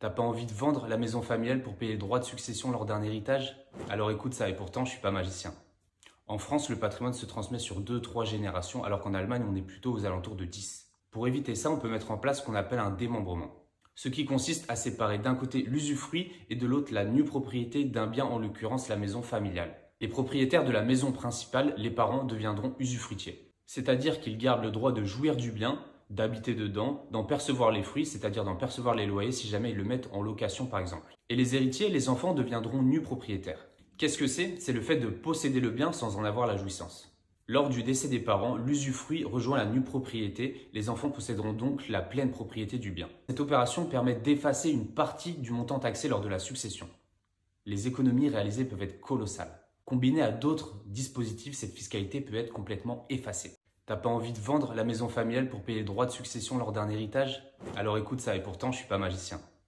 T'as pas envie de vendre la maison familiale pour payer le droit de succession lors d'un héritage? Alors écoute ça, et pourtant je suis pas magicien. En France, le patrimoine se transmet sur 2-3 générations, alors qu'en Allemagne, on est plutôt aux alentours de 10. Pour éviter ça, on peut mettre en place ce qu'on appelle un démembrement. Ce qui consiste à séparer d'un côté l'usufruit et de l'autre la nue propriété d'un bien, en l'occurrence la maison familiale. Les propriétaires de la maison principale, les parents, deviendront usufruitiers. C'est-à-dire qu'ils gardent le droit de jouir du bien, d'habiter dedans, d'en percevoir les fruits, c'est-à-dire d'en percevoir les loyers si jamais ils le mettent en location par exemple. Et les héritiers, les enfants, deviendront nus propriétaires. Qu'est-ce que c'est? C'est le fait de posséder le bien sans en avoir la jouissance. Lors du décès des parents, l'usufruit rejoint la nue propriété, les enfants posséderont donc la pleine propriété du bien. Cette opération permet d'effacer une partie du montant taxé lors de la succession. Les économies réalisées peuvent être colossales. Combinées à d'autres dispositifs, cette fiscalité peut être complètement effacée. T'as pas envie de vendre la maison familiale pour payer le droit de succession lors d'un héritage? Alors écoute ça, et pourtant je suis pas magicien.